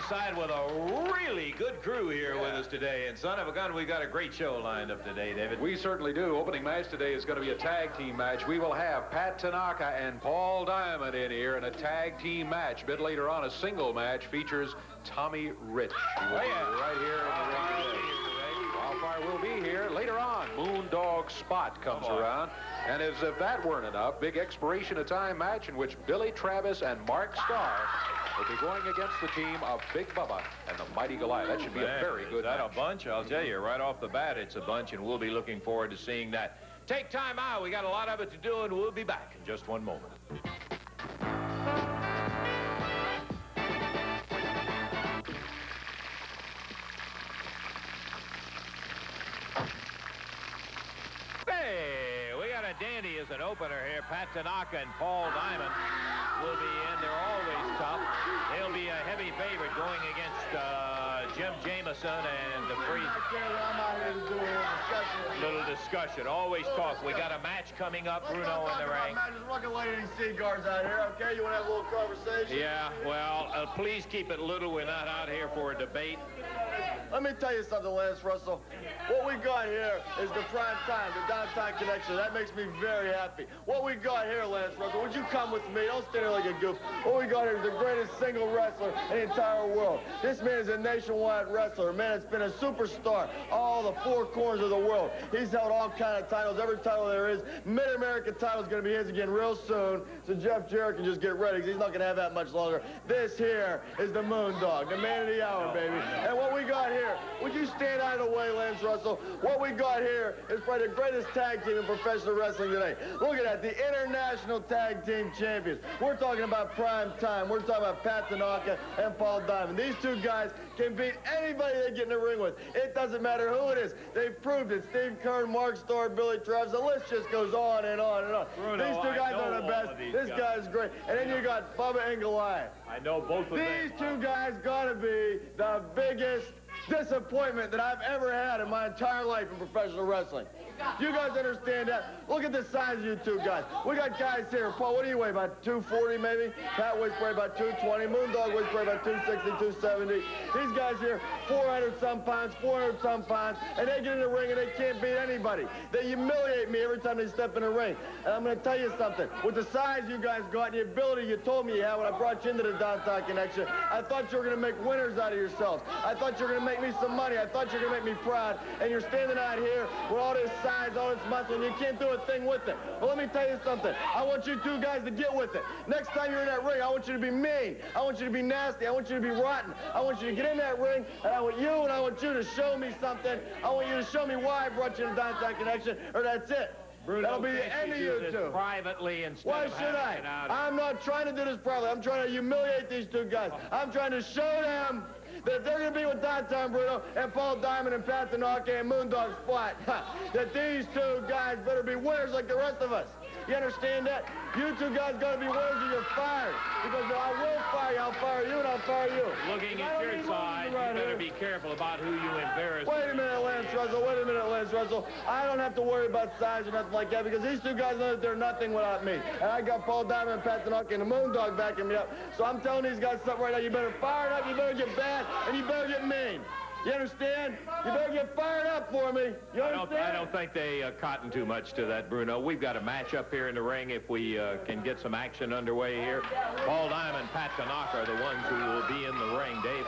ringside with a really good crew here with us today. And son of a gun, we got a great show lined up today, David. We certainly do. Opening match today is going to be a tag team match. We will have Pat Tanaka and Paul Diamond in here in a tag team match. A bit later on, a single match features Tommy Rich. Right here in the ring. Wildfire will be here later on. Moondog Spot comes around. And as if that weren't enough, big expiration of time match in which Billy Travis and Mark Starr will be going against the team of Big Bubba and the Mighty Goliath. That should be a very good match. Is that a bunch? I'll tell you, right off the bat, it's a bunch, and we'll be looking forward to seeing that. Take time out. We got a lot of it to do, and we'll be back in just one moment. Hey, we got a dandy as an opener here. Pat Tanaka and Paul Diamond will be in. They're always tough. They'll be a heavy favorite going against Jim Jameson and the Freeze. Little discussion. Always talk. We got a match coming up, Bruno, in the ring. Look at Lady C guards out here, okay? You want to have a little conversation? Yeah, well, please keep it little. We're not out here for a debate. Let me tell you something, Lance Russell. What we got here is the prime time, the downtown connection. That makes me very happy. What we got here, Lance Russell, would you come with me? Don't stand there like a goof. What we got here is the greatest single wrestler in the entire world. This man is a nationwide wrestler. Man, it's been a superstar all the four corners of the world. He's held all kind of titles, every title there is. Mid-American title is going to be his again real soon. So Jeff Jarrett can just get ready because he's not going to have that much longer. This here is the Moondog, the man of the hour, baby. And what we got here, would you stand out of the way, Lance Russell? What we got here is probably the greatest tag team in professional wrestling today. Look at that, the International Tag Team Champions. We're talking about prime time. We're talking about Pat Tanaka and Paul Diamond. These two guys can beat anybody they get in the ring with. It doesn't matter who it is. They've proved it. Steve Kern, Mark Starr, Billy Travis. The list just goes on and on and on. Bruno, these two guys are the best. This guy's great. And then you got Bubba and Goliath. I know both of them. These two guys gotta be the biggest disappointment that I've ever had in my entire life in professional wrestling. You guys understand that? Look at the size of you two guys. We got guys here. Paul, what do you weigh? About 240 maybe? Pat weighs probably about 220. Moondog weighs probably about 260, 270. These guys here, 400-some pounds, 400-some pounds, and they get in the ring and they can't beat anybody. They humiliate me every time they step in the ring. And I'm going to tell you something. With the size you guys got and the ability you told me you had when I brought you into the downtown connection, I thought you were going to make winners out of yourselves. I thought you were going to make me some money. I thought you were going to make me proud. And you're standing out here with all this size, all this muscle, and you can't do a thing with it. Well, let me tell you something. I want you two guys to get with it. Next time you're in that ring, I want you to be mean. I want you to be nasty. I want you to be rotten. I want you to get in that ring, and I want you to show me something. I want you to show me why I brought you to Downtown Connection, or that's it. Bruno, that'll be the end of you two. Privately instead Why of should I? I'm not trying to do this privately. I'm trying to humiliate these two guys. I'm trying to show them that they're going to be with Downtown Bruno and Paul Diamond and Pat Tanaka and Moondog Spot. That these two guys better be winners like the rest of us. You understand that? You two guys got to be winners or you're fired. Because I will fire you, I'll fire you, and I'll fire you. Looking at your side, you better be careful about who you embarrass. Wait a minute, Lance Russell. Wait a minute, Lance Russell. I don't have to worry about size or nothing like that because these two guys know that they're nothing without me. And I got Paul Diamond and Pat Tanaka and the Moondog backing me up. So I'm telling these guys something right now. You better fire up, you better get bad, and you better get mean. You understand? You better get fired up for me. You understand? I don't think they cotton too much to that, Bruno. We've got a match up here in the ring if we can get some action underway here. Paul Diamond and Pat Tanaka are the ones who will be in the ring, Dave.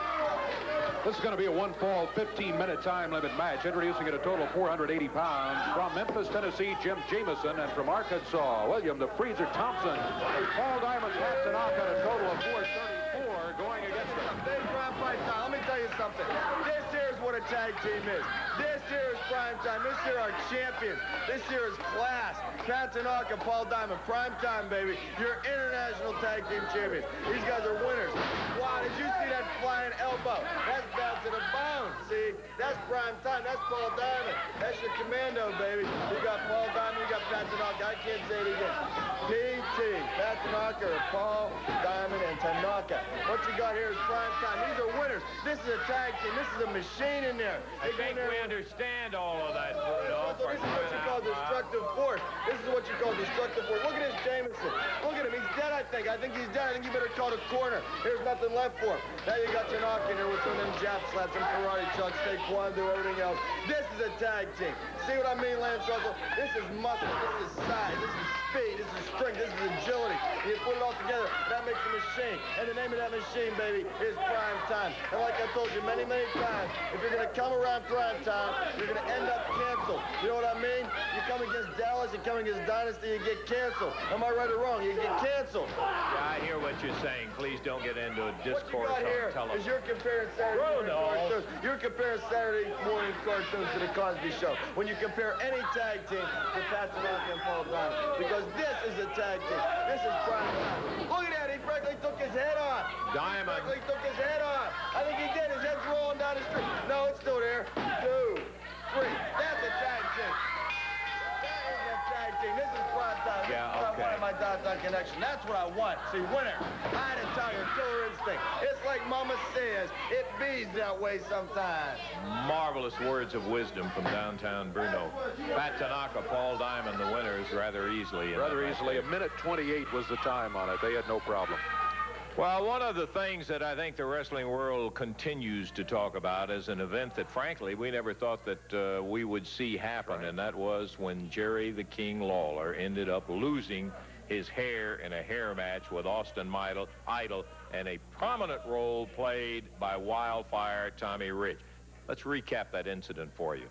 This is going to be a one-fall, 15-minute time limit match. Introducing at a total of 480 pounds. From Memphis, Tennessee, Jim Jameson. And from Arkansas, William the Freezer Thompson. Paul Diamond, Pat Tanaka at a total of 434 going against them. Big prime time. Let me tell you something. This here is what a tag team is. This here is prime time. This here are champions. This here is class. Pat Tanaka, Paul Diamond, prime time, baby. You're international tag team champions. These guys are winners. Wow, did you see that flying elbow? That's bad to the bone. See, that's prime time. That's Paul Diamond. That's your commando, baby. You got Paul Diamond, you got Pat Tanaka. I can't say it again. PT, Pat Tanaka, Paul Diamond, and Tanaka. What you got here is prime time. These are winners. This is a tag team. This is a machine in there. I think we understand all of that, Bruno. So this is what you call destructive force. This is what you call destructive force. Look at this Jameson. Look at him. He's dead. think? I think he's done. I think you better call the corner. There's nothing left for him. Now you got Tanaka in here with some of them jab slaps, some karate chucks, taekwondo, everything else. This is a tag team. See what I mean, Lance Russell? This is muscle. This is size. This is speed. This is strength. This is agility. You put it all together, that makes a machine. And the name of that machine, baby, is prime time. And like I told you many, many times, if you're going to come around prime time, you're going to end up canceled. You know what I mean? You come against Dallas, you come against Dynasty, you get canceled. Am I right or wrong? You get canceled. Yeah, I hear what you're saying. Please don't get into a discourse on television. Is you're comparing Saturday morning cartoons. You're comparing Saturday morning cartoons to the Cosby Show. When you compare any tag team to Pat Tanaka and Paul Diamond. Because this is a tag team. This is prime time. Look at that. He practically took his head off. Diamond. He practically took his head off. I think he did. His head's rolling down the street. No, it's still there. 2, 3. That's a tag team. That is a tag team. This is prime time. Yeah, This is what okay. I want in my downtown connection. That's what I want. See, winner. Eye to tiger, killer instinct. It's like Mama says. It bees that way sometimes. Marvelous words of wisdom from downtown Bruno. Pat Tanaka, Paul Diamond, the winners rather easily. Rather easily. A minute 28 was the time on it. They had no problem. Well, one of the things that I think the wrestling world continues to talk about is an event that, frankly, we never thought that we would see happen, and that was when Jerry the King Lawler ended up losing his hair in a hair match with Austin Idol, and a prominent role played by Wildfire Tommy Rich. Let's recap that incident for you.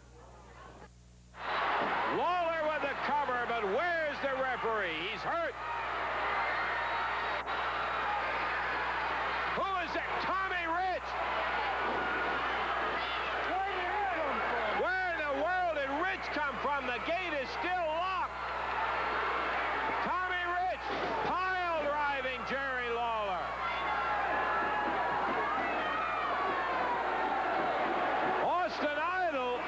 Lawler with the cover, but where's the referee? He's hurt. Who is it? Tommy Rich. Where in the world did Rich come from? The gate is still locked. Tommy Rich pile driving Jerry Lawler. Austin Idol.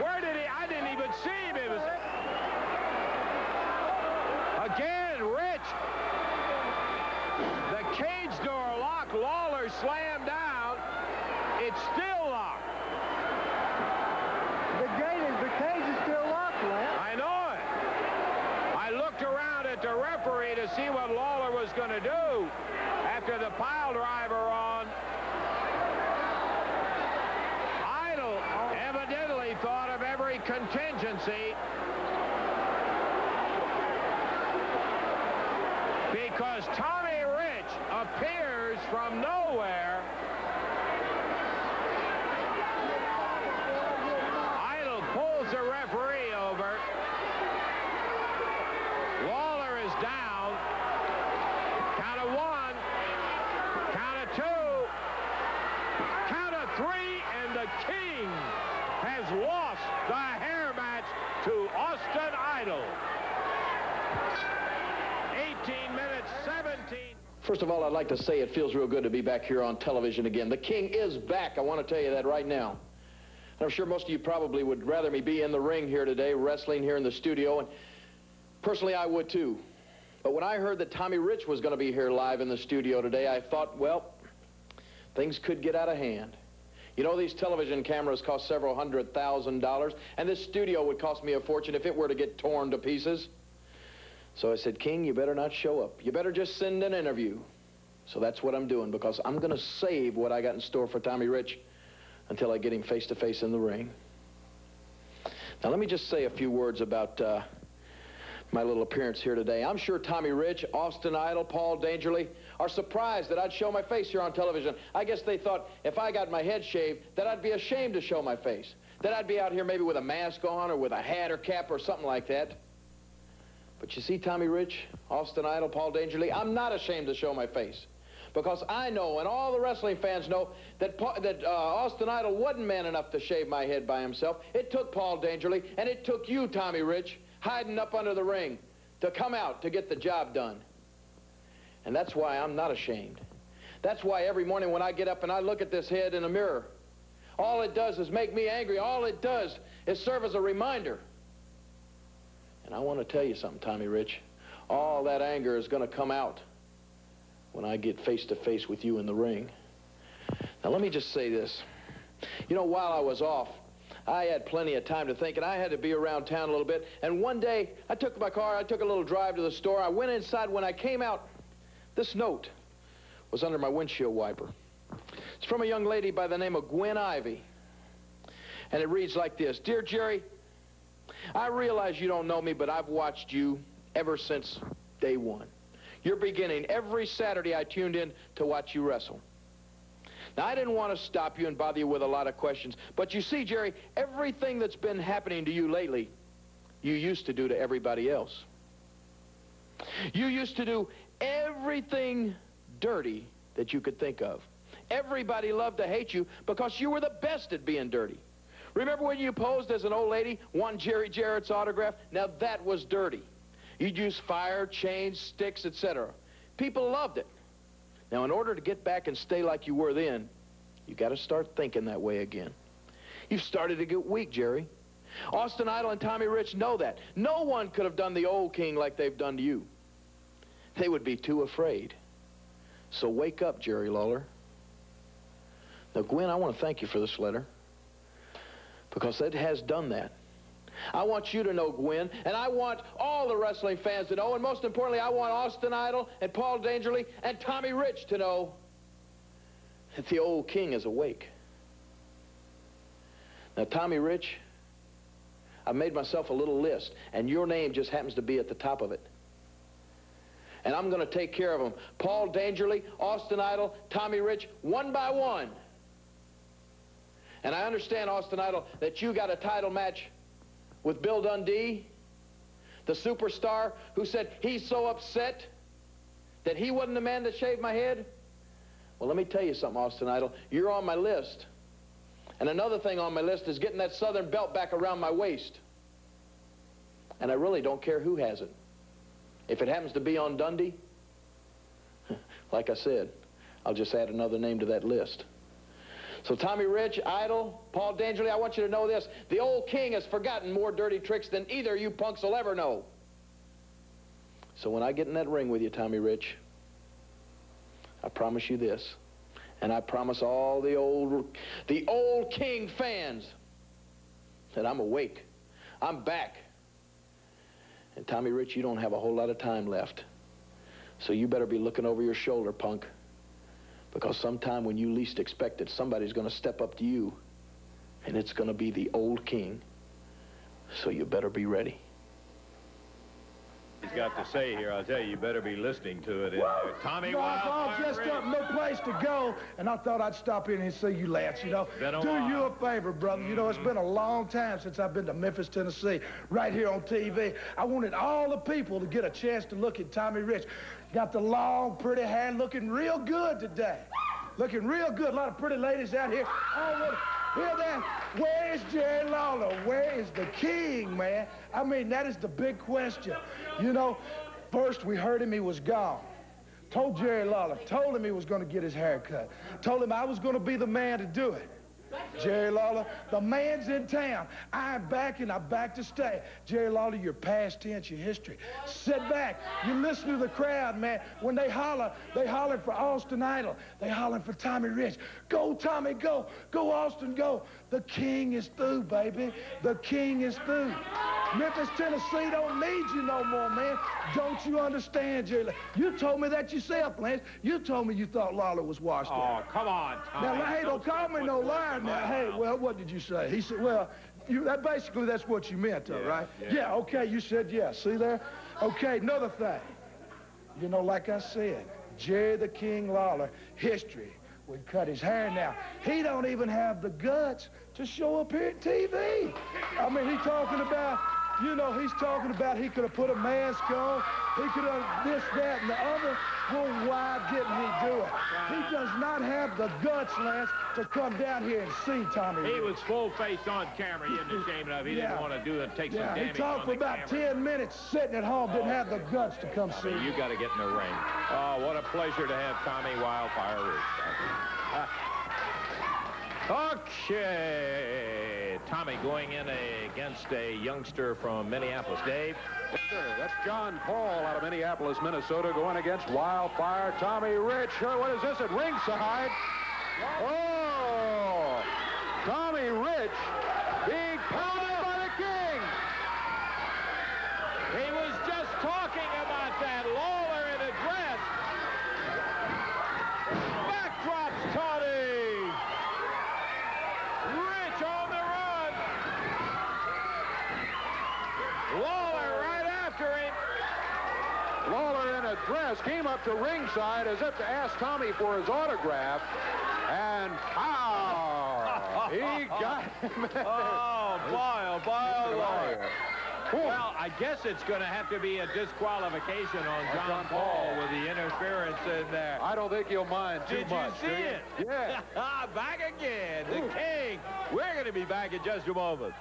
Where did he? I didn't even see him. It was again Rich. The cage door locked. Lawler slammed down. It's still locked. The cage is still locked, Lance. I know it. I looked around at the referee to see what Lawler was going to do after the pile driver on. Idol evidently thought of every contingency because Tommy Rich appears from nowhere. Idol pulls the referee over. Lawler is down. Count of 1. Count of 2. Count of 3. And the King has lost the hair match to Austin Idol. 18 minutes, 17. First of all, I'd like to say it feels real good to be back here on television again. The King is back. I want to tell you that right now. And I'm sure most of you probably would rather me be in the ring here today, wrestling here in the studio, and personally I would too. But when I heard that Tommy Rich was going to be here live in the studio today, I thought, well, things could get out of hand. You know, these television cameras cost several $100,000, and this studio would cost me a fortune if it were to get torn to pieces. So I said, King, you better not show up. You better just send an interview. So that's what I'm doing, because I'm going to save what I got in store for Tommy Rich until I get him face-to-face in the ring. Now, let me just say a few words about my little appearance here today. I'm sure Tommy Rich, Austin Idol, Paul Dangerly are surprised that I'd show my face here on television. I guess they thought if I got my head shaved that I'd be ashamed to show my face, that I'd be out here maybe with a mask on or with a hat or cap or something like that. But you see, Tommy Rich, Austin Idol, Paul Dangerly, I'm not ashamed to show my face. Because I know, and all the wrestling fans know, that Austin Idol wasn't man enough to shave my head by himself. It took Paul Dangerly, and it took you, Tommy Rich, hiding up under the ring, to come out to get the job done. And that's why I'm not ashamed. That's why every morning when I get up and I look at this head in a mirror, all it does is make me angry. All it does is serve as a reminder. And I want to tell you something, Tommy Rich. All that anger is going to come out when I get face-to-face with you in the ring. Now, let me just say this. You know, while I was off, I had plenty of time to think, and I had to be around town a little bit. And one day, I took my car, I took a little drive to the store. I went inside. When I came out, this note was under my windshield wiper. It's from a young lady by the name of Gwen Ivy. And it reads like this. Dear Jerry, I realize you don't know me, but I've watched you ever since day one. You're beginning. Every Saturday I tuned in to watch you wrestle. Now, I didn't want to stop you and bother you with a lot of questions, but you see, Jerry, everything that's been happening to you lately, you used to do to everybody else. You used to do everything dirty that you could think of. Everybody loved to hate you because you were the best at being dirty. Remember when you posed as an old lady, won Jerry Jarrett's autograph? Now that was dirty. You'd use fire, chains, sticks, etc. People loved it. Now, in order to get back and stay like you were then, you got to start thinking that way again. You've started to get weak, Jerry. Austin Idol and Tommy Rich know that. No one could have done the old King like they've done to you. They would be too afraid. So wake up, Jerry Lawler. Now, Gwen, I want to thank you for this letter, because it has done that. I want you to know, Gwen, and I want all the wrestling fans to know, and most importantly, I want Austin Idol and Paul Dangerly and Tommy Rich to know that the old King is awake. Now, Tommy Rich, I've made myself a little list, and your name just happens to be at the top of it. And I'm going to take care of them. Paul Dangerly, Austin Idol, Tommy Rich, one by one. And I understand, Austin Idol, that you got a title match with Bill Dundee, the superstar who said he's so upset that he wasn't the man that shaved my head. Well, let me tell you something, Austin Idol. You're on my list. And another thing on my list is getting that Southern belt back around my waist. And I really don't care who has it. If it happens to be on Dundee, like I said, I'll just add another name to that list. So Tommy Rich, Idol, Paul Dangerly, I want you to know this. The old King has forgotten more dirty tricks than either of you punks will ever know. So when I get in that ring with you, Tommy Rich, I promise you this, and I promise all the old King fans that I'm awake. I'm back. And Tommy Rich, you don't have a whole lot of time left. So you better be looking over your shoulder, punk. Because sometime when you least expect it, somebody's going to step up to you, and it's going to be the old King. So you better be ready. He's got to say here, I'll tell you, you better be listening to it. Tommy Wildfire, all dressed up, no place to go, and I thought I'd stop in and see you lads, you know. Do you a favor, brother. You know, it's been a long time since I've been to Memphis, Tennessee, right here on TV. I wanted all the people to get a chance to look at Tommy Rich. Got the long, pretty hair, looking real good today. Looking real good. A lot of pretty ladies out here. Oh, hear that? Where is Jerry Lawler? Where is the King, man? I mean, that is the big question. You know, first we heard him, he was gone. Told Jerry Lawler, told him he was going to get his hair cut. Told him I was going to be the man to do it. Jerry Lawler, the man's in town. I'm back, and I'm back to stay. Jerry Lawler, your past tense, your history. Sit back. You listen to the crowd, man. When they holler for Austin Idol. They hollering for Tommy Rich. Go, Tommy, go. Go, Austin, go. The King is through, baby. The King is through. Memphis, Tennessee don't need you no more, man. Don't you understand, Jerry? You told me that yourself, Lance. You told me you thought Lawler was washed up. Oh, come on, Tommy. Now, hey, don't call me no liar now. Hey, well, what did you say? He said, well, basically that's what you meant, though, right? Yeah, okay, you said yeah. See there? Okay, another thing. You know, like I said, Jerry the King Lawler, history, would cut his hair now. He don't even have the guts to show up here at TV. I mean, he's talking about, you know, he's talking about he could have put a mask on. He could have this, that, and the other. Well, why didn't he do it? He does not have the guts, Lance, to come down here and see Tommy. He was full-faced on camera. He isn't ashamed of it. He didn't want to do it, take some damage. He talked for about 10 minutes sitting at home, didn't have the guts to come see. You got to get in the ring. Oh, what a pleasure to have Tommy Wildfire Rich. Okay, Tommy going in against a youngster from Minneapolis. Dave? Yes, sir. That's John Paul out of Minneapolis, Minnesota, going against Wildfire Tommy Rich. What is this at ringside? Oh! Tommy Rich Being pounded by the King. He was just talking about that. Lawler in a dress. Backdrops Tony. Rich on the run. Lawler right after him. Lawler in a dress came up to ringside as if to ask Tommy for his autograph. And pow! He got him. Oh, boy, Lawler. Well, I guess it's going to have to be a disqualification on John Paul with the interference in there. I don't think he'll mind too much. Did you see it? Yeah. Back again, the King. We're going to be back in just a moment.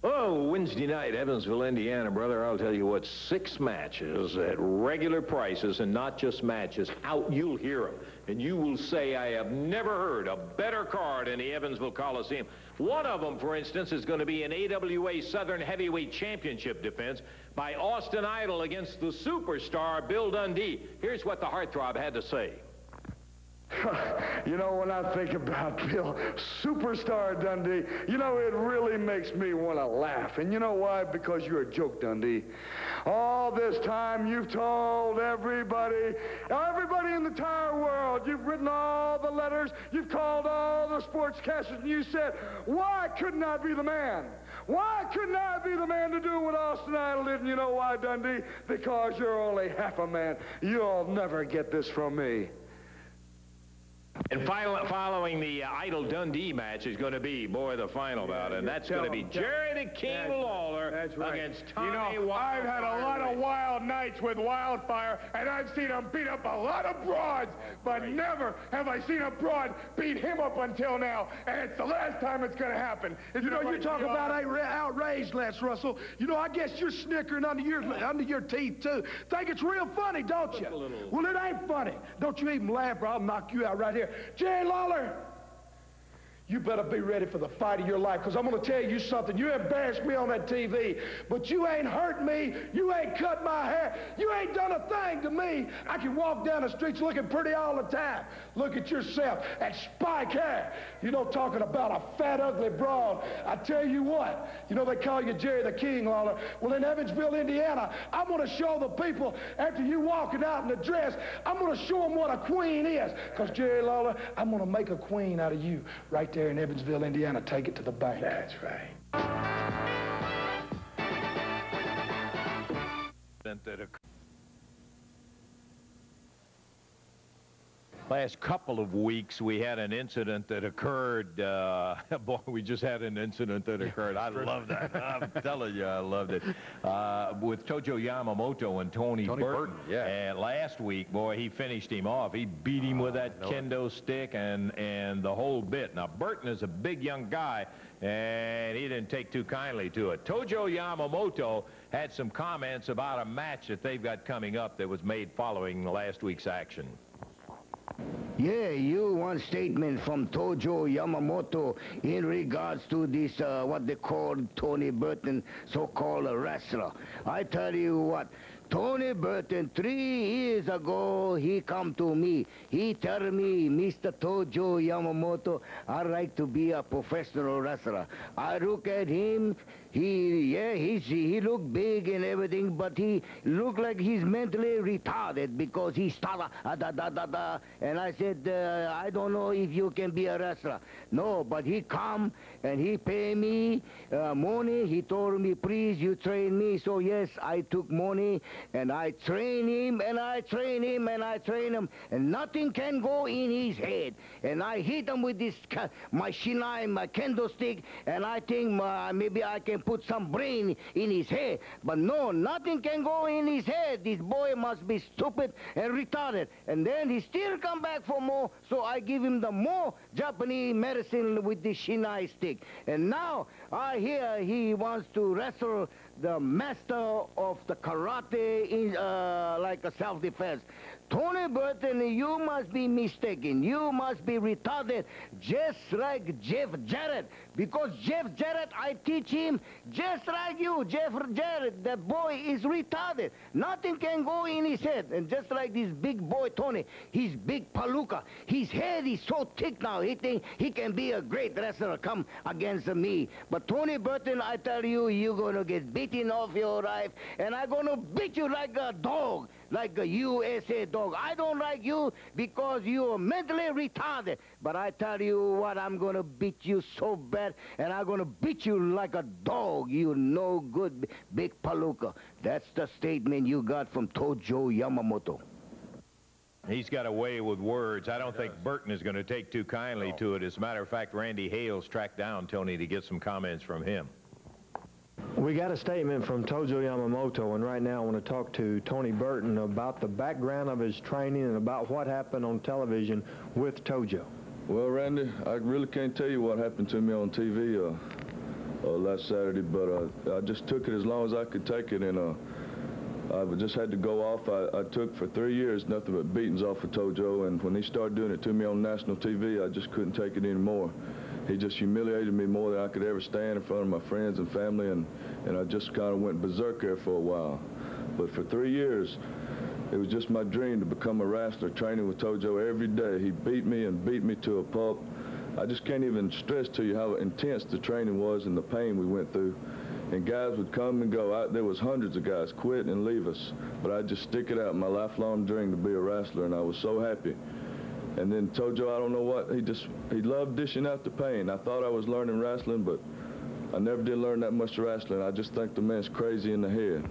Oh, Wednesday night, Evansville, Indiana, brother, I'll tell you what, 6 matches at regular prices, and not just matches, out, you'll hear them. And you will say, I have never heard a better card in the Evansville Coliseum. One of them, for instance, is going to be an AWA Southern Heavyweight Championship defense by Austin Idol against the superstar Bill Dundee. Here's what the Heartthrob had to say. You know, when I think about Bill, Superstar Dundee, you know, it really makes me want to laugh. And you know why? Because you're a joke, Dundee. All this time you've told everybody in the entire world, you've written all the letters, you've called all the sportscasters, and you said, why couldn't I be the man? Why couldn't I be the man to do what Austin Idol did? And you know why, Dundee? Because you're only half a man. You'll never get this from me. And following the Idol Dundee match is going to be, boy, the final bout, and that's going to be Jerry the King Lawler against Tommy Wildfire. I've had a lot of wild nights with Wildfire, and I've seen him beat up a lot of broads, but never have I seen a broad beat him up until now, and it's the last time it's going to happen. You know, you talk about outraged, Lance Russell. You know, I guess you're snickering under your teeth, too. Think it's real funny, don't you? Well, it ain't funny. Don't you even laugh, or I'll knock you out right here. Jerry Lawler, you better be ready for the fight of your life, because I'm going to tell you something. You embarrassed me on that TV, but you ain't hurt me. You ain't cut my hair. You ain't done a thing to me. I can walk down the streets looking pretty all the time. Look at yourself, that spike hair. You know, talking about a fat, ugly broad. I tell you what, you know, they call you Jerry the King, Lawler. Well, in Evansville, Indiana, I'm going to show the people, after you walking out in the dress, I'm going to show them what a queen is. Because, Jerry Lawler, I'm going to make a queen out of you right there in Evansville, Indiana. Take it to the bank. That's right. Last couple of weeks, we had an incident that occurred. Boy, we just had an incident that occurred. I love that. I'm telling you, I loved it. With Tojo Yamamoto and Tony Burton. Yeah. And last week, boy, he finished him off. He beat him with that kendo stick and the whole bit. Now, Burton is a big young guy, and he didn't take too kindly to it. Tojo Yamamoto had some comments about a match that they've got coming up that was made following last week's action. Yeah, you one statement from Tojo Yamamoto in regards to this, what they call Tony Burton, so-called wrestler. I tell you what, Tony Burton, 3 years ago, he come to me. He tell me, Mr. Tojo Yamamoto, I'd like to be a professional wrestler. I look at him. He look big and everything, but he look like he's mentally retarded because he started da-da-da-da. And I said, I don't know if you can be a wrestler. No, but he come and he pay me money. He told me, please, you train me. So yes, I took money and I train him and I train him and I train him, and nothing can go in his head. And I hit him with this my shinai, my kendo stick, and I think maybe I can put some brain in his head. But no, nothing can go in his head. This boy must be stupid and retarded. And then he still come back for more, so I give him the more Japanese medicine with the shinai stick. And now I hear he wants to wrestle the master of the karate in like a self-defense. Tony Burton, you must be mistaken. You must be retarded, just like Jeff Jarrett. Because Jeff Jarrett, I teach him just like you, Jeff Jarrett. That boy is retarded. Nothing can go in his head. And just like this big boy, Tony, he's big palooka. His head is so thick now, he think he can be a great wrestler come against me. But Tony Burton, I tell you, you're going to get beaten off your life, and I'm going to beat you like a dog, like a USA dog. I don't like you because you're mentally retarded. But I tell you what, I'm going to beat you so bad, and I'm going to beat you like a dog. You no good big palooka. That's the statement you got from Tojo Yamamoto. He's got a way with words. I don't think Burton is going to take too kindly to it. As a matter of fact, Randy Hales tracked down Tony to get some comments from him. We got a statement from Tojo Yamamoto, and right now I want to talk to Tony Burton about the background of his training and about what happened on television with Tojo. Well, Randy, I really can't tell you what happened to me on TV last Saturday, but I just took it as long as I could take it, and I just had to go off. I took for 3 years nothing but beatings off of Tojo, and when he started doing it to me on national TV, I just couldn't take it anymore. He just humiliated me more than I could ever stand in front of my friends and family, and I just kind of went berserk there for a while. But for 3 years, it was just my dream to become a wrestler, training with Tojo every day. He beat me and beat me to a pulp. I just can't even stress to you how intense the training was and the pain we went through. And guys would come and go. There was hundreds of guys quit and leave us, but I'd just stick it out, my lifelong dream to be a wrestler, and I was so happy. And then Tojo, I don't know what, he loved dishing out the pain. I thought I was learning wrestling, but I never did learn that much wrestling. I just think the man's crazy in the head.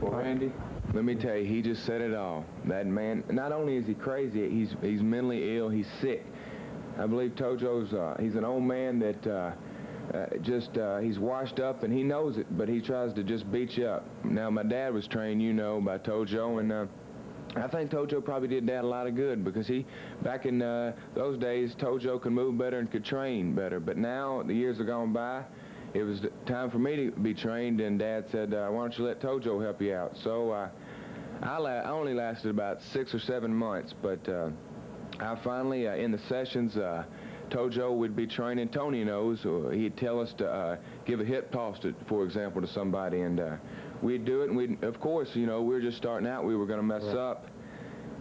Well, Randy, let me tell you, he just said it all. That man, not only is he crazy, he's mentally ill, he's sick. I believe Tojo's, he's an old man that he's washed up, and he knows it, but he tries to just beat you up. Now, my dad was trained, you know, by Tojo, and I think Tojo probably did Dad a lot of good, because back in those days, Tojo could move better and could train better. But now, the years have gone by, it was time for me to be trained, and Dad said, why don't you let Tojo help you out? So I only lasted about 6 or 7 months, but I finally, in the sessions, Tojo would be training. Tony knows, he'd tell us to give a hip toss, for example, to somebody, and we'd do it, and of course, you know, we were just starting out, we were going to mess up.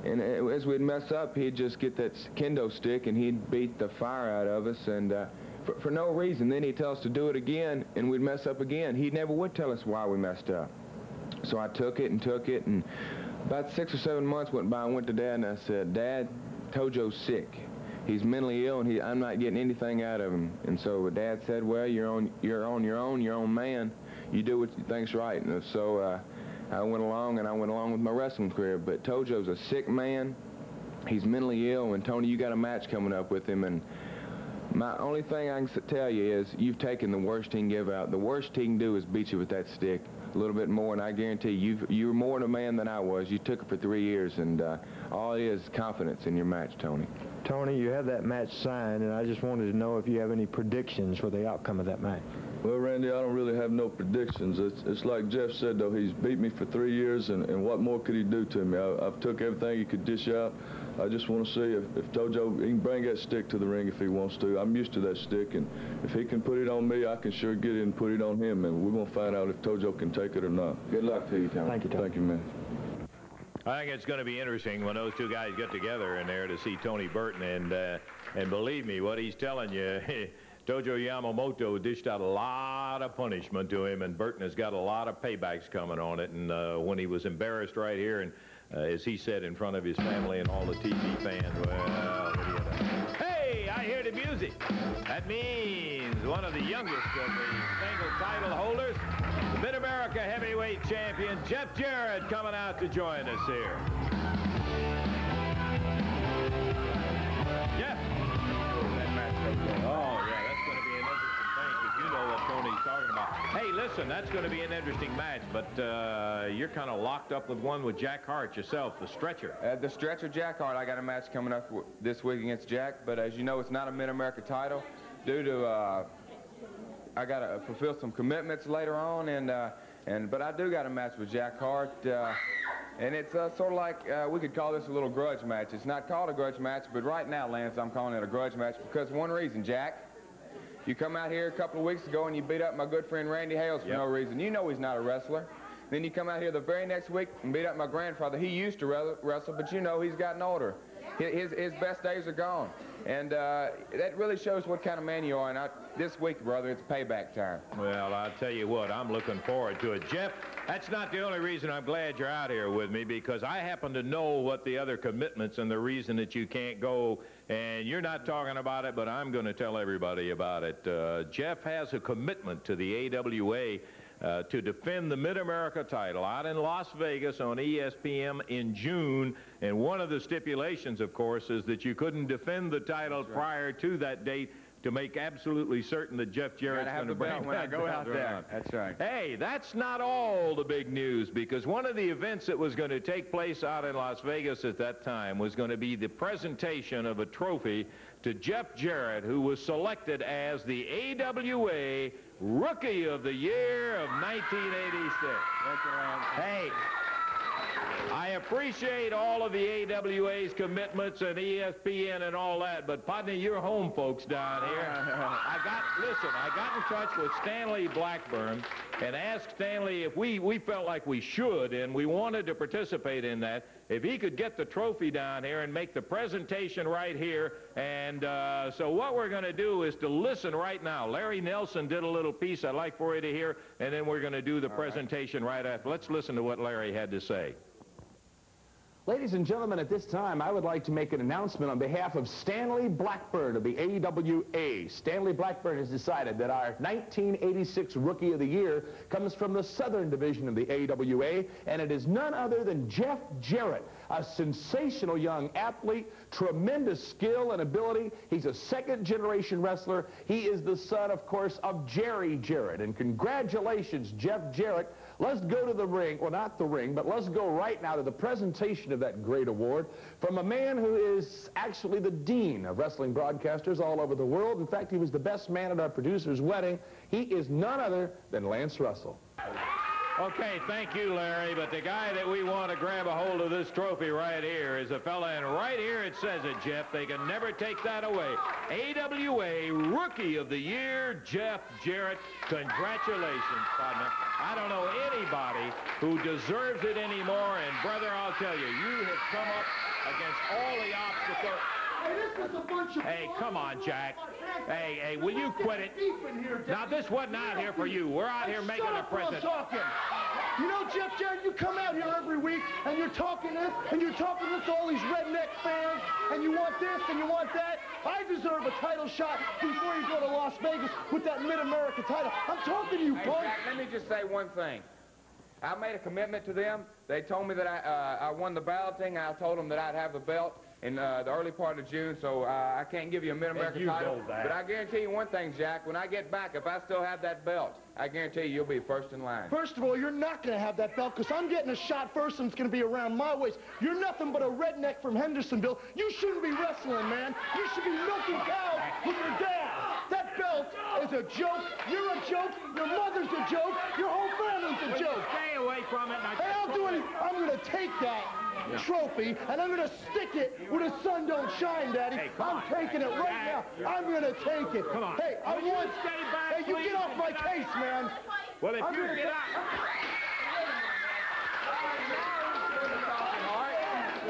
And as we'd mess up, he'd just get that kendo stick, and he'd beat the fire out of us, and for no reason. Then he'd tell us to do it again, and we'd mess up again. He never would tell us why we messed up. So I took it, and about 6 or 7 months went by. I went to Dad, and I said, Dad, Tojo's sick. He's mentally ill, and I'm not getting anything out of him. And so Dad said, well, you're on your own man. You do what you think's right. And so I went along with my wrestling career. But Tojo's a sick man. He's mentally ill, and Tony, you got a match coming up with him. And my only thing I can tell you is you've taken the worst he can give out. The worst he can do is beat you with that stick a little bit more, and I guarantee you're more of a man than I was. You took it for 3 years, and all it is confidence in your match, Tony. Tony, you have that match signed, and I just wanted to know if you have any predictions for the outcome of that match. Well, Randy, I don't really have no predictions. It's like Jeff said, though. He's beat me for 3 years, and what more could he do to me? I've took everything he could dish out. I just want to see if Tojo, he can bring that stick to the ring if he wants to. I'm used to that stick, and if he can put it on me, I can sure get it and put it on him, and we're going to find out if Tojo can take it or not. Good luck to you, Tony. Thank you, Tony. Thank you, man. I think it's going to be interesting when those two guys get together in there to see Tony Burton, and believe me, what he's telling you, Tojo Yamamoto dished out a lot of punishment to him, and Burton has got a lot of paybacks coming on it. And when he was embarrassed right here, and as he said, in front of his family and all the TV fans, well, hey, I hear the music. That means one of the youngest of the single title holders, the Mid-America Heavyweight Champion, Jeff Jarrett, coming out to join us here. Jeff. Oh, yeah, that's going to be an interesting thing, because you know what Tony's talking about. Hey, listen, that's going to be an interesting match, but you're kind of locked up with one with Jack Hart yourself, the Stretcher. The Stretcher, Jack Hart. I got a match coming up this week against Jack, but as you know, it's not a Mid-America title due to I got to fulfill some commitments later on, and But I do got a match with Jack Hart, and it's sort of like we could call this a little grudge match. It's not called a grudge match, but right now, Lance, I'm calling it a grudge match because one reason, Jack. You come out here a couple of weeks ago and you beat up my good friend Randy Hales for no reason. You know he's not a wrestler. Then you come out here the very next week and beat up my grandfather. He used to wrestle, but you know he's gotten older. His best days are gone. And that really shows what kind of man you are. And this week, brother, it's payback time. Well, I'll tell you what, I'm looking forward to it. Jeff, that's not the only reason I'm glad you're out here with me, because I happen to know what the other commitments and the reason that you can't go, and you're not talking about it, but I'm going to tell everybody about it. Jeff has a commitment to the AWA to defend the Mid-America title out in Las Vegas on ESPN in June. And one of the stipulations, of course, is that you couldn't defend the title prior to that date to make absolutely certain that Jeff Jarrett's going to bring when I go out there. That's right. Hey, that's not all the big news, because one of the events that was going to take place out in Las Vegas at that time was going to be the presentation of a trophy to Jeff Jarrett, who was selected as the AWA Rookie of the Year of 1986. Hey, I appreciate all of the AWA's commitments and ESPN and all that, but partner, you're home folks down here. I got in touch with Stanley Blackburn and asked Stanley if we felt like we should, and we wanted to participate in that, if he could get the trophy down here and make the presentation right here. And so what we're going to do is to listen right now. Larry Nelson did a little piece I'd like for you to hear, and then we're going to do the presentation right after. Let's listen to what Larry had to say. Ladies and gentlemen, at this time, I would like to make an announcement on behalf of Stanley Blackburn of the AWA. Stanley Blackburn has decided that our 1986 Rookie of the Year comes from the Southern Division of the AWA, and it is none other than Jeff Jarrett, a sensational young athlete, tremendous skill and ability. He's a second-generation wrestler. He is the son, of course, of Jerry Jarrett. And congratulations, Jeff Jarrett. Let's go to the ring, well, not the ring, but let's go right now to the presentation of that great award from a man who is actually the dean of wrestling broadcasters all over the world. In fact, he was the best man at our producer's wedding. He is none other than Lance Russell. Okay, thank you, Larry, but the guy that we want to grab a hold of this trophy right here is a fella, and right here it says it, Jeff. They can never take that away. AWA Rookie of the Year, Jeff Jarrett. Congratulations, partner. I don't know anybody who deserves it anymore, and brother, I'll tell you, you have come up against all the obstacles. Hey, this is a bunch of... Hey, come on, Jack. Hey, will you quit it? Now, this wasn't out here for you. We're out here making a present. You know, Jeff Jarrett, you come out here every week, and you're talking this, and you're talking this to all these redneck fans, and you want this, and you want that. I deserve a title shot before you go to Las Vegas with that Mid-America title. I'm talking to you, hey, punk. Jack, let me just say one thing. I made a commitment to them. They told me that I won the balloting. I told them that I'd have the belt in the early part of June, so I can't give you a Mid-America title. But I guarantee you one thing, Jack. When I get back, if I still have that belt, I guarantee you you'll be first in line. First of all, you're not going to have that belt because I'm getting a shot first and it's going to be around my waist. You're nothing but a redneck from Hendersonville. You shouldn't be wrestling, man. You should be milking cows with your dad. That belt is a joke. You're a joke. Your mother's a joke. Your whole family's a joke. Stay away from it. Hey, I'll do it. I'm going to take that trophy and I'm going to stick it where the sun don't shine, Daddy. Hey, I'm taking it right now. I'm going to take it. Come on. Hey, I want... Stay back, hey, you get off my case, man. Well, if you get out...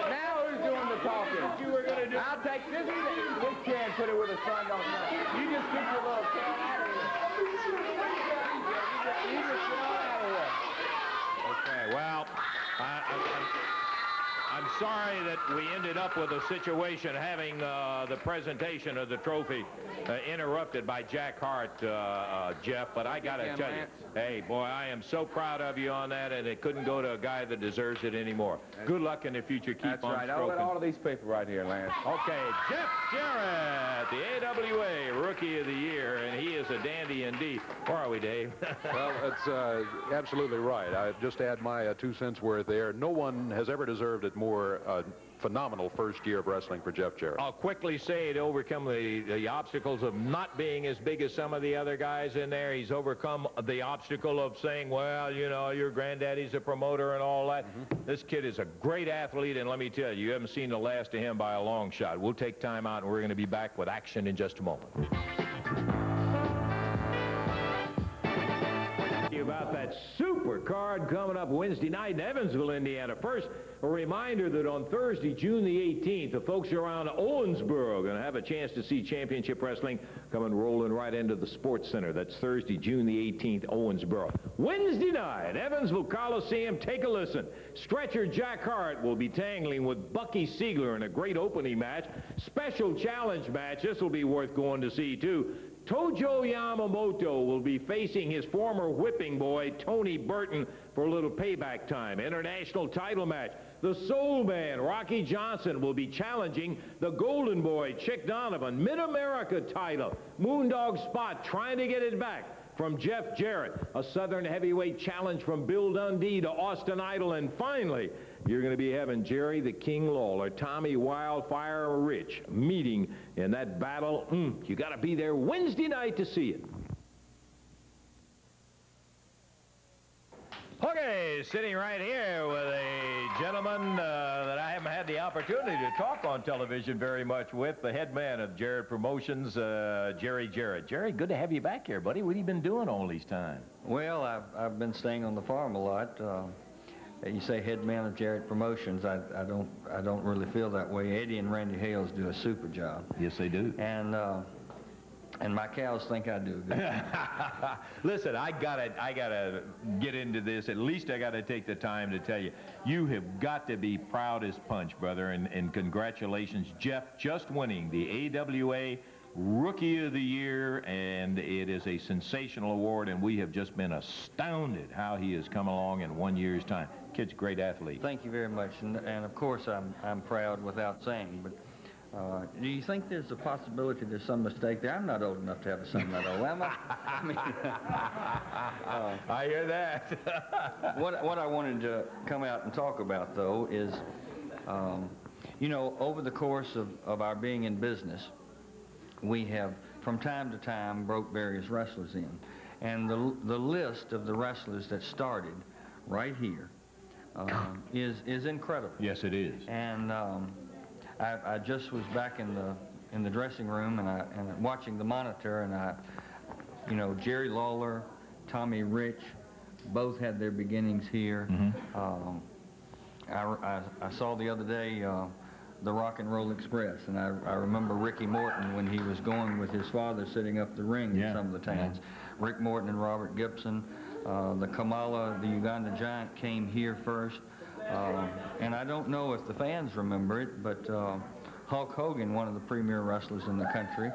Now who's doing the talking? You were going to do... I'll take this can, put it where the sun don't shine. You just get your little can out of here. You just get out of here. Okay, well, I'm sorry that we ended up with a situation having the presentation of the trophy interrupted by Jack Hart, Jeff, but I got to tell you, hey, boy, I am so proud of you on that, and it couldn't go to a guy that deserves it anymore. Good luck in the future. Keep That's on right. stroking. I'll let all of these people right here, Lance. Okay, Jeff Jarrett, the AWA Rookie of the Year, and he is a dandy indeed. Where are we, Dave? Well, that's absolutely right. I just add my 2 cents worth there. No one has ever deserved it more more phenomenal first year of wrestling for Jeff Jarrett. I'll quickly say to overcome the obstacles of not being as big as some of the other guys in there. He's overcome the obstacle of saying, well, you know, your granddaddy's a promoter and all that. This kid is a great athlete, and let me tell you, you haven't seen the last of him by a long shot. We'll take time out, and we're going to be back with action in just a moment. About that super card coming up Wednesday night in Evansville, Indiana. First, a reminder that on Thursday, June the 18th, the folks around Owensboro are going to have a chance to see championship wrestling coming rolling right into the Sports Center. That's Thursday, June the 18th, Owensboro. Wednesday night, Evansville Coliseum, take a listen. Stretcher Jack Hart will be tangling with Bucky Siegler in a great opening match. Special challenge match. This will be worth going to see, too. Tojo Yamamoto will be facing his former whipping boy, Tony Burton, for a little payback time. International title match. The Soul Man, Rocky Johnson, will be challenging the Golden Boy, Chick Donovan. Mid-America title. Moondog Spot trying to get it back from Jeff Jarrett. A Southern Heavyweight challenge from Bill Dundee to Austin Idol. And finally, you're going to be having Jerry the King Lawler, Tommy Wildfire Rich meeting in that battle. You got to be there Wednesday night to see it. Okay, sitting right here with a gentleman that I haven't had the opportunity to talk on television very much with, the head man of Jarrett Promotions, Jerry Jarrett. Jerry, good to have you back here, buddy. What have you been doing all these time? Well, I've been staying on the farm a lot. You say head man of Jarrett Promotions. I don't really feel that way. Eddie and Randy Hales do a super job. Yes, they do. And my cows think I do a good job. Listen, I gotta get into this. At least I gotta take the time to tell you, you have got to be proud as punch, brother, and congratulations, Jeff, just winning the AWA Rookie of the Year, and it is a sensational award, and we have just been astounded how he has come along in 1 year's time. Kid's a great athlete. Thank you very much, and of course I'm proud without saying, but do you think there's a possibility there's some mistake there? I'm not old enough to have a son that old, am I? I mean, I hear that. What I wanted to come out and talk about, though, is, you know, over the course of our being in business, we have, from time to time, broke various wrestlers in. And the list of the wrestlers that started right here is incredible. Yes, it is. And I just was back in the dressing room and watching the monitor, and you know, Jerry Lawler, Tommy Rich, both had their beginnings here. I saw the other day the Rock and Roll Express, and I remember Ricky Morton when he was going with his father sitting up the ring in some of the towns. Rick Morton and Robert Gibson. The Kamala, the Uganda Giant, came here first. And I don't know if the fans remember it, but Hulk Hogan, one of the premier wrestlers in the country,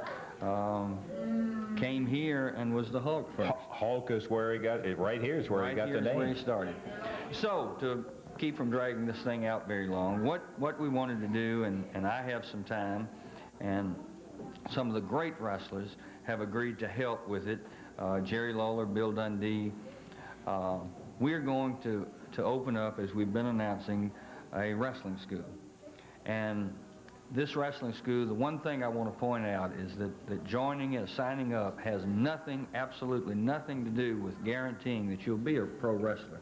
came here and was the Hulk first. Hulk is where he got it. Right here is where he got the name. Right here is where he started. So, to keep from dragging this thing out very long, what we wanted to do, and I have some time, and some of the great wrestlers have agreed to help with it. Jerry Lawler, Bill Dundee. We're going to open up, as we've been announcing, a wrestling school. And this wrestling school, the one thing I want to point out is that joining it, signing up, has nothing, absolutely nothing to do with guaranteeing that you'll be a pro wrestler.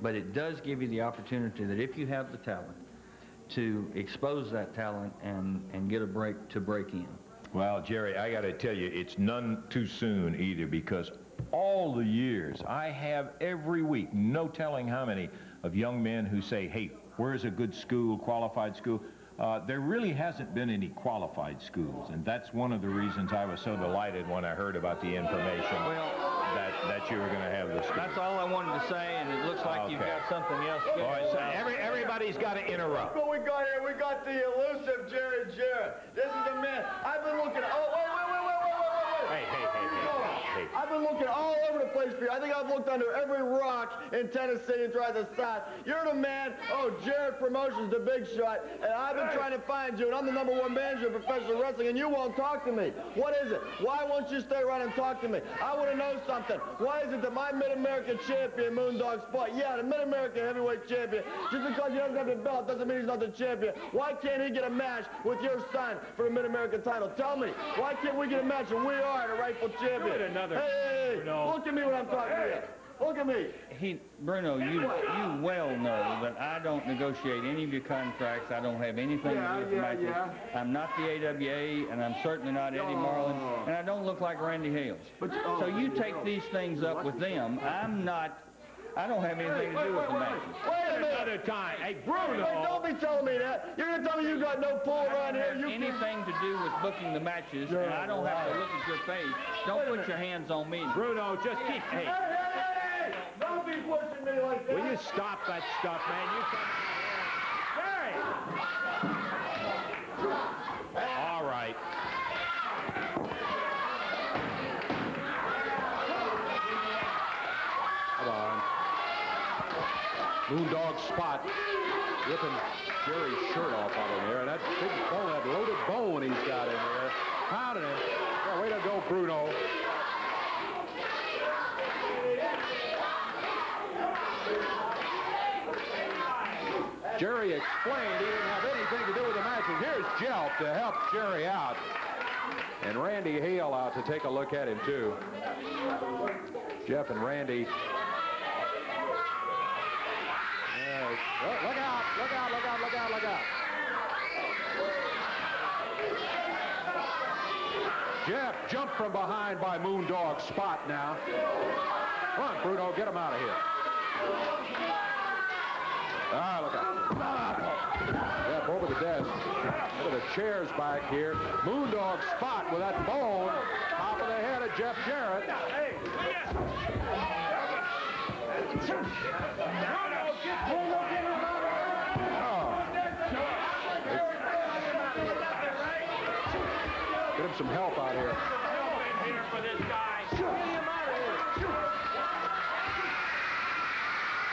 But it does give you the opportunity that if you have the talent, to expose that talent and get a break in. Well, Jerry, I got to tell you, it's none too soon either, because all the years I have every week, no telling how many, of young men who say, hey, where's a good school, qualified school? There really hasn't been any qualified schools, and that's one of the reasons I was so delighted when I heard about the information that you were going to have this school. That's all I wanted to say, and it looks like you've got something else. Boy, so everybody's got to interrupt. What we got here, we got the elusive Jerry Jarrett. This is the man. I've been looking. Oh, wait. Hey. I've been looking all over the place for you. I think I've looked under every rock in Tennessee and tried to sign. You're the man. Oh, Jarrett Promotions, the big shot. And I've been trying to find you, and I'm the #1 manager of professional wrestling, and you won't talk to me. What is it? Why won't you stay around and talk to me? I want to know something. Why is it that my Mid-America champion, Moondog Spot, yeah, the Mid-America heavyweight champion, just because he doesn't have the belt doesn't mean he's not the champion. Why can't he get a match with your son for the Mid-America title? Tell me. Why can't we get a match and we are the rightful champion? Hey, look at me when I'm talking to you. Look at me. Bruno, you well know that I don't negotiate any of your contracts. I don't have anything to do with the matches. I'm not the AWA, and I'm certainly not Eddie Marlin, and I don't look like Randy Hales. So you take these things up with them. I don't have anything to do with the matches. Wait a minute. Another time. Hey, Bruno. Wait, don't be telling me that. You're going to tell me you got no pull around here. You anything to do with booking the matches, and I don't have to look at your face. Don't put your hands on me. Bruno, just keep... Hey. Don't be pushing me like that. Will you stop that stuff, man? You come... Hey! All right. Come on. Moondog Spot ripping Jerry's shirt off out of there. And that big bone, that loaded bone he's got in there. Pounding it. Yeah, way to go, Bruno. Jerry explained he didn't have anything to do with the match. And here's Jeff to help Jerry out. And Randy Hale out to take a look at him, too. Jeff and Randy. Look out, look out, look out, look out, look out. Jeff jumped from behind by Moondog Spot now. Come on, Bruno, get him out of here. Ah, look out. Jeff over the desk. Look at the chairs back here. Moondog Spot with that bone. Top of the head of Jeff Jarrett. Get him some help out here.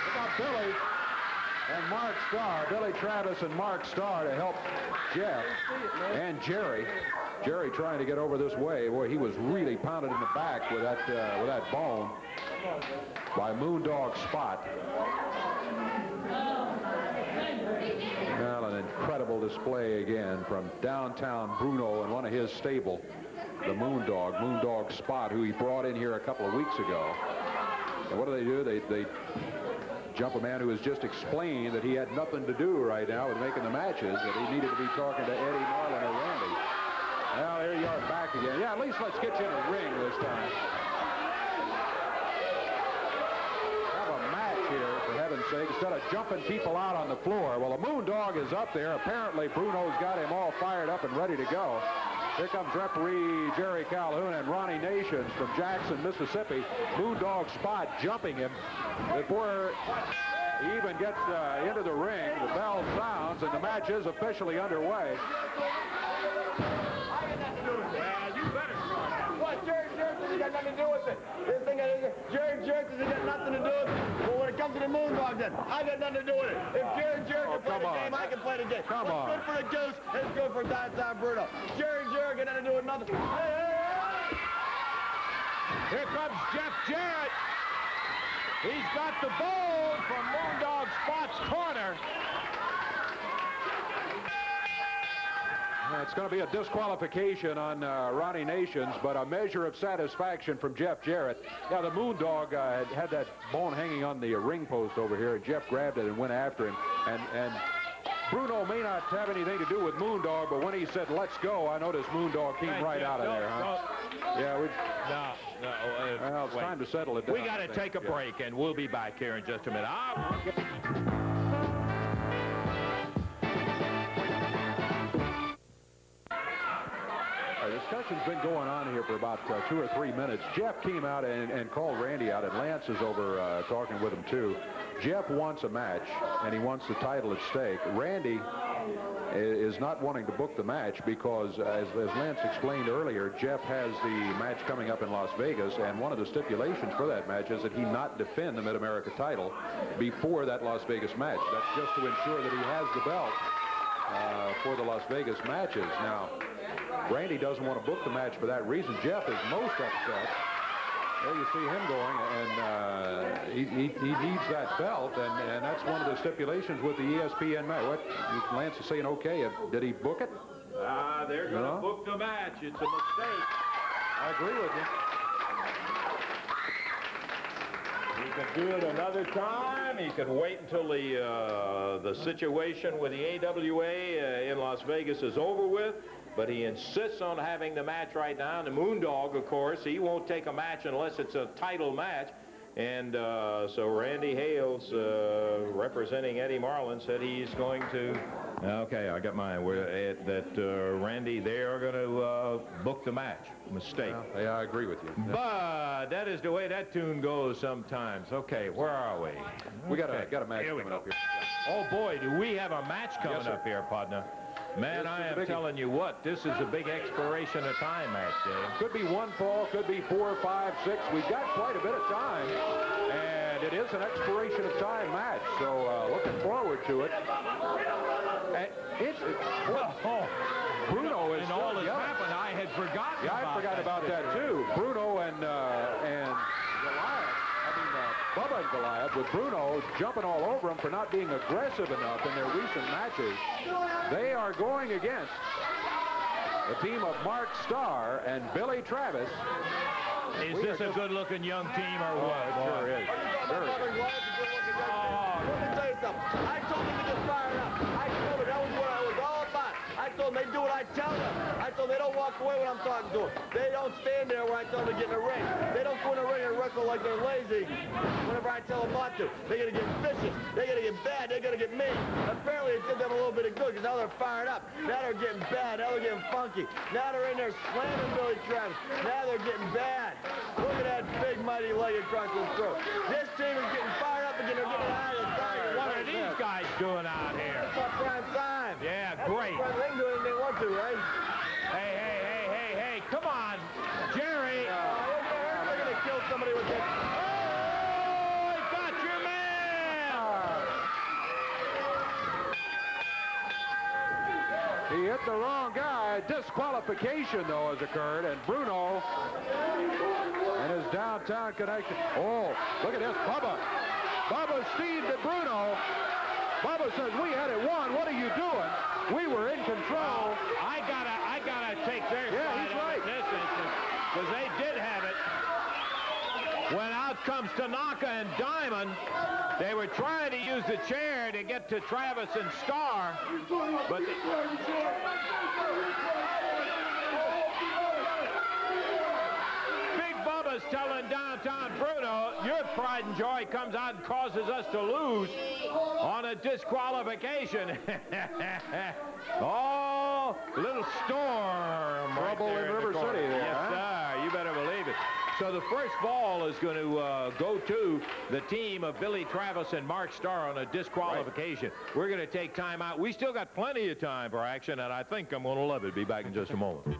Look out, Billy and Mark Starr. Billy Travis and Mark Starr to help Jeff and Jerry. Jerry trying to get over this way. Boy, he was really pounded in the back with that bone by Moondog Spot. Well, an incredible display again from downtown Bruno and one of his stable, the Moondog Spot, who he brought in here a couple of weeks ago. And what do? They jump a man who has just explained that he had nothing to do right now with making the matches, that he needed to be talking to Eddie Marlin or Randy. Well, there you are back again. Yeah, at least let's get you in a ring this time. Have a match here, for heaven's sake, instead of jumping people out on the floor. Well, the Moondog is up there. Apparently, Bruno's got him all fired up and ready to go. Here comes referee Jerry Calhoun and Ronnie Nations from Jackson, Mississippi. Moondog Spot jumping him before he even gets into the ring. The bell sounds, and the match is officially underway. Jerry Jarrett says he got nothing to do with it. Jerry Jarrett says he got nothing to do with it. Well, when it comes to the Moondog, then I got nothing to do with it. If Jerry Jarrett can play the game, I can play the game. Come on. What's good for the goose is good for downtown Bruno. Jerry Jarrett got nothing to do with nothing. Hey! Here comes Jeff Jarrett. He's got the ball from Moondog Spot's corner. It's going to be a disqualification on Ronnie Nations, but a measure of satisfaction from Jeff Jarrett. Yeah, the Moondog had that bone hanging on the ring post over here, and Jeff grabbed it and went after him. And Bruno may not have anything to do with Moondog, but when he said, let's go, I noticed Moondog came right out of there, huh? Yeah, well, it's time to settle it down. We got to take a break, and we'll be back here in just a minute. Our discussion's been going on here for about 2 or 3 minutes. Jeff came out and called Randy out, and Lance is over talking with him, too. Jeff wants a match, and he wants the title at stake. Randy is not wanting to book the match because, as Lance explained earlier, Jeff has the match coming up in Las Vegas, and one of the stipulations for that match is that he not defend the Mid-America title before that Las Vegas match. That's just to ensure that he has the belt for the Las Vegas matches. Now, Randy doesn't want to book the match for that reason. Jeff is most upset. There you see him going, and he needs that belt, and that's one of the stipulations with the ESPN match. What, Lance is saying, okay, did he book it? They're going to book the match. It's a mistake. I agree with you. He could do it another time. He could wait until the situation with the AWA in Las Vegas is over with. But he insists on having the match right now. And the Moondog, of course, he won't take a match unless it's a title match. And so Randy Hales, representing Eddie Marlin, said he's going to... Okay, I got mine. Randy, they are going to book the match. Mistake. Yeah, I agree with you. But that is the way that tune goes sometimes. Okay, where are we? We got a match coming up here. Oh, boy, do we have a match coming up here, partner. Man, I am telling you what, this is a big expiration of time match, Dave. Could be one fall, could be 4, 5, 6. We've got quite a bit of time, and it is an expiration of time match, so looking forward to it. Bruno is... And all that's happened, I had forgotten I forgot about that, too. Bruno and Goliath. Bubba and Goliath, with Bruno jumping all over him for not being aggressive enough in their recent matches. They are going against the team of Mark Starr and Billy Travis. Is this a good-looking young team or what? It sure is. Let me tell you something. I told them to get fired up. I told them that was what I was all about. I told them they do what I tell them. I told them they don't walk away when I'm talking to them. They don't stand there when I tell them to get in the ring. They don't go in the ring and wrestle like they're lazy whenever I tell them not to. They're going to get vicious. They're going to get bad. They're going to get mean. Apparently it did them a little bit of good because now they're fired up. Now they're getting bad. Now they're getting funky. Now they're in there slamming Billy Travis. Now they're getting bad. Look at that big, mighty leg across his throat. This team is getting fired up again. They're getting out of the fire. What are these guys doing out here? It's not prime time. Yeah, That's great. They can do anything they want to, right? Hey, come on. Jerry. They're going to kill somebody with that. Oh, he got your man. He hit the wrong guy. Disqualification, though, has occurred, and Bruno and his downtown connection. Oh, look at this. Bubba steamed at Bruno. Bubba says, we had it won. What are you doing? We were in control. I gotta take their side he's right. in this instance, because they did have it. When out comes Tanaka and Diamond, they were trying to use the chair to get to Travis and Starr, but Big Bubba's telling downtown Bruno, your pride and joy comes out and causes us to lose on a disqualification. Oh, little storm. Trouble right there in River City there, Yes, sir. You better believe it. So the first ball is going to go to the team of Billy Travis and Mark Starr on a disqualification. Right. We're going to take time out. We still got plenty of time for action, and I think I'm going to love it. Be back in just a moment.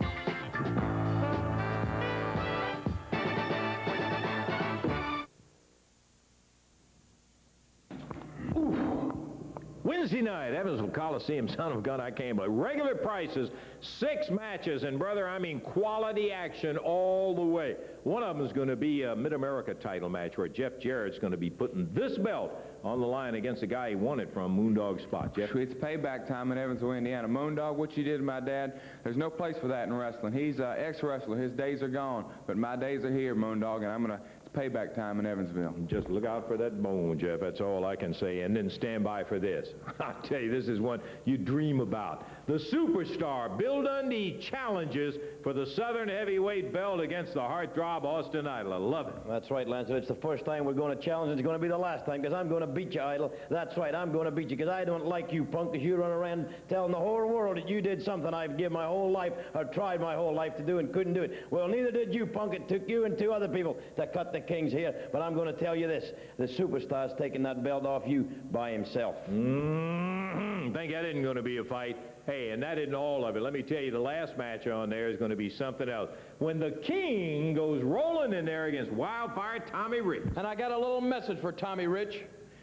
Wednesday night, Evansville Coliseum, son of a gun, I can't believe. Regular prices, 6 matches, and brother, I mean quality action all the way. One of them is going to be a Mid-America title match where Jeff Jarrett's going to be putting this belt on the line against the guy he won it from, Moondog Spot. Jeff? It's payback time in Evansville, Indiana. Moondog, what you did to my dad, there's no place for that in wrestling. He's an ex-wrestler. His days are gone, but my days are here, Moondog, and I'm going to... payback time in Evansville. Just look out for that bone, Jeff. That's all I can say. And then stand by for this. I'll tell you, this is one you dream about. The superstar, Bill Dundee, challenges for the Southern Heavyweight belt against the heartthrob Austin Idol. I love it. That's right, Lance. If it's the first time we're going to challenge, it's going to be the last time, because I'm going to beat you, Idol. That's right, I'm going to beat you, because I don't like you, punk, because you run around telling the whole world that you did something I've given my whole life, or tried my whole life to do and couldn't do it. Well, neither did you, punk. It took you and 2 other people to cut the the King's here, but I'm going to tell you this. The superstar's taking that belt off you by himself. Think that isn't going to be a fight. Hey, and that isn't all of it. Let me tell you, the last match on there is going to be something else. When the King goes rolling in there against Wildfire Tommy Rich. And I got a little message for Tommy Rich.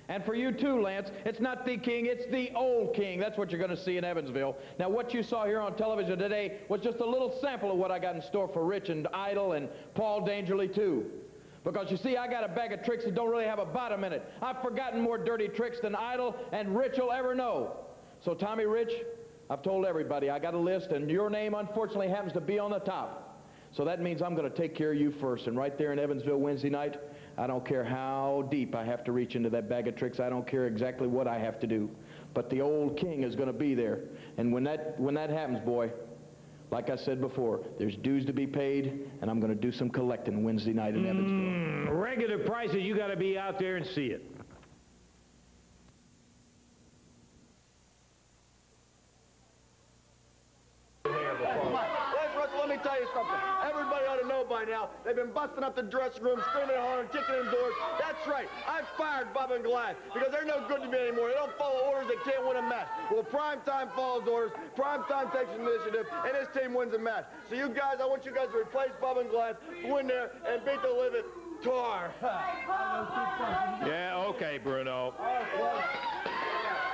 And for you too, Lance. It's not the King, it's the old King. That's what you're going to see in Evansville. Now, what you saw here on television today was just a little sample of what I got in store for Rich and Idol and Paul Dangerly, too. Because, you see, I got a bag of tricks that don't really have a bottom in it. I've forgotten more dirty tricks than Idol and Rich will ever know. So, Tommy Rich, I've told everybody I got a list, and your name, unfortunately, happens to be on the top. So that means I'm going to take care of you first. And right there in Evansville Wednesday night, I don't care how deep I have to reach into that bag of tricks. I don't care exactly what I have to do. But the old King is going to be there. And when that happens, boy, like I said before, there's dues to be paid, and I'm going to do some collecting Wednesday night in Evansville. Regular prices, you got to be out there and see it. Let me tell you something. Everybody ought to know by now. They've been busting up the dressing room, screaming and hollering, kicking in doors. That's right. I fired Bob and Goliath because they're no good to me anymore. They don't follow orders. They can't win a match. Well, Primetime follows orders. Primetime takes initiative, and his team wins a match. So you guys, I want you guys to replace Bob and Goliath, go in there, and beat the living tar. Yeah, okay, Bruno.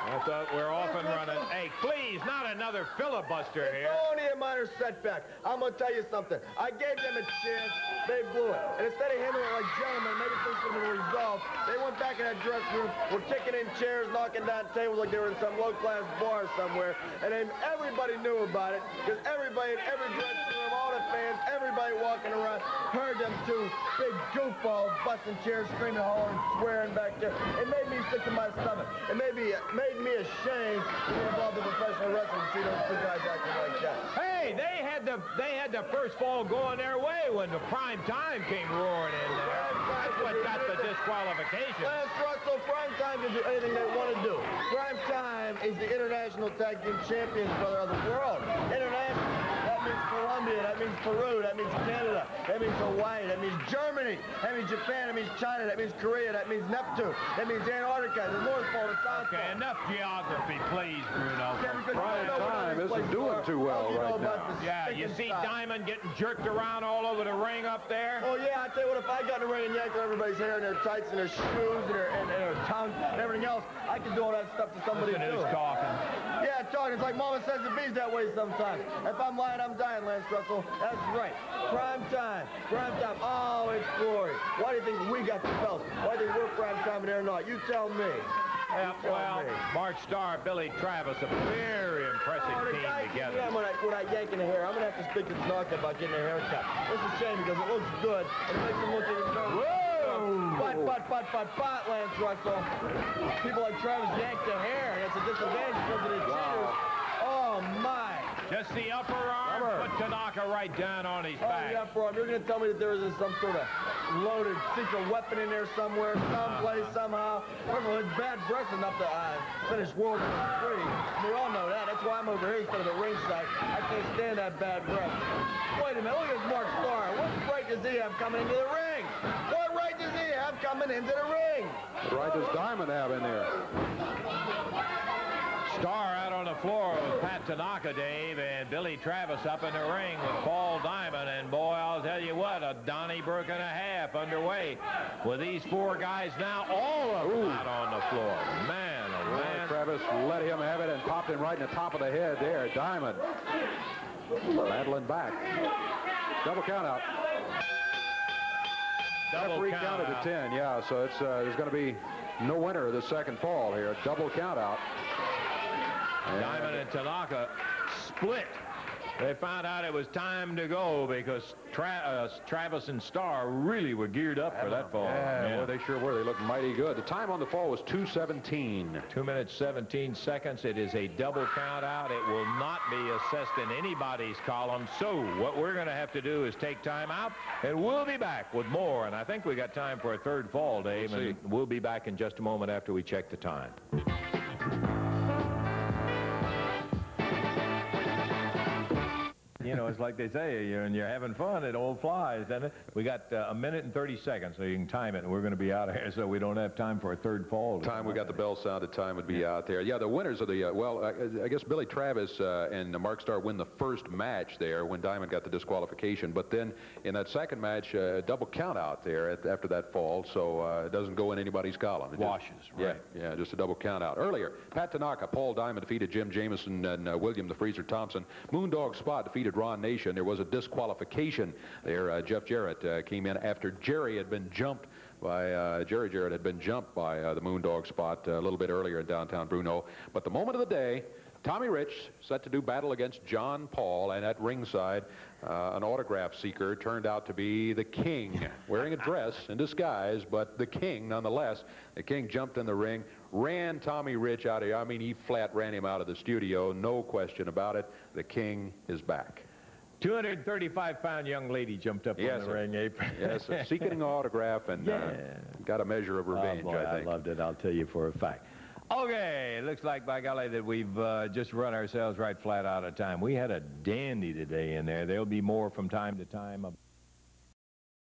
I thought we're off and running. Hey, please, not another filibuster here. It's only a minor setback. I'm going to tell you something. I gave them a chance. They blew it. And instead of handling it like gentlemen, maybe things could have been resolved, they went back in that dressing room, were kicking in chairs, knocking down tables like they were in some low-class bar somewhere. And then everybody knew about it because everybody in every dressing room, all the fans, everybody walking around, heard them two big goofballs busting chairs, screaming, hollering, swearing back there. It made me sick to my stomach. It made me ashamed to be involved in professional wrestling and see those two guys acting like that. Hey, they had the first fall going their way when the prime time came roaring in there. That's what got the disqualification. Lance Russell, Prime Time can do anything they want to do. Prime Time is the international tag team champions, brother, of the world. International. That means Colombia, that means Peru, that means Canada, that means Hawaii, that means Germany, that means Japan, that means China, that means Korea, that means Neptune, that means Antarctica, the North Pole, the South Pole. Okay, enough geography, please, Bruno. Prime Time isn't doing too well right now. Yeah, you see Diamond getting jerked around all over the ring up there? Oh, yeah, I tell you what, if I got in the ring and yanked everybody's hair and their tights and their shoes and their tongue and everything else, I could do all that stuff to somebody too. Who's talking? Yeah, talking. It's like Mama says the bees that way sometimes. If I'm lying, I'm dying, Lance Russell. That's right. Prime Time. Prime Time. Oh, it's glory. Why do you think we got the belts? Why do you think we're Prime Time and they're not? You tell me. Yeah, well, Mark Starr, Billy Travis, a very impressive team together. When I yank in the hair, I'm going to have to speak to Tanaka about getting their hair cut. It's a shame because it looks good and it makes them look even better. Whoa! But, Lance Russell. People like Travis yank their hair, and it's a disadvantage because of the cheaters. Oh, my. Just the upper arm, put Tanaka right down on his back. The upper arm. You're going to tell me that there is some sort of loaded secret weapon in there somewhere, someplace, somehow. First of all, it's bad breath enough to finish World War III. We all know that. That's why I'm over here instead of the ringside. I can't stand that bad breath. Wait a minute. Look at this Mark Starr. What right does he have coming into the ring? What right does he have coming into the ring? What right does Diamond have in there? Starr out on the floor with Pat Tanaka, Dave, and Billy Travis up in the ring with Paul Diamond. And boy, I'll tell you what, a Donnybrook and a half underway with these four guys now, all of them out on the floor. Man, oh man. Travis let him have it and popped him right in the top of the head there. Diamond rattling back. Double count out. Referee counted to 10, yeah, so it's there's going to be no winner of the second fall here. Double count out. Diamond and Tanaka split. They found out it was time to go because Travis and Starr really were geared up for that fall. Yeah, well, they sure were. They looked mighty good. The time on the fall was 2:17. 2 minutes, 17 seconds. It is a double count out. It will not be assessed in anybody's column. So what we're going to have to do is take time out, and we'll be back with more. And I think we got time for a third fall, Dave. And we'll be back in just a moment after we check the time. You know, know, it's like they say, when you're having fun, it all flies, doesn't it? We got a minute and 30 seconds, so you can time it, and we're going to be out of here, so we don't have time for a third fall. Time we got the bell sounded, time would be out there. Yeah, the winners of the, well, I guess Billy Travis and Mark Starr win the first match there when Diamond got the disqualification. But then in that second match, double count out there after that fall, so it doesn't go in anybody's column. It washes, right. Yeah, just a double count out. Earlier, Pat Tanaka, Paul Diamond defeated Jim Jameson and William the Freezer Thompson. Moondog Spot defeated Ron Nation. There was a disqualification there. Jeff Jarrett came in after Jerry had been jumped by, Jerry Jarrett had been jumped by the Moondog Spot a little bit earlier in downtown Bruno. But the moment of the day, Tommy Rich set to do battle against John Paul, and at ringside, an autograph seeker turned out to be the King, wearing a dress in disguise, but the King nonetheless. The King jumped in the ring, ran Tommy Rich out of here. I mean, he flat ran him out of the studio, no question about it. The King is back. 235-pound young lady jumped up on the ring apron. Yes, sir. Seeking an autograph and got a measure of revenge, boy, I think. I loved it, I'll tell you for a fact. Okay, it looks like, by golly, that we've just run ourselves right flat out of time. We had a dandy today in there. There'll be more from time to time.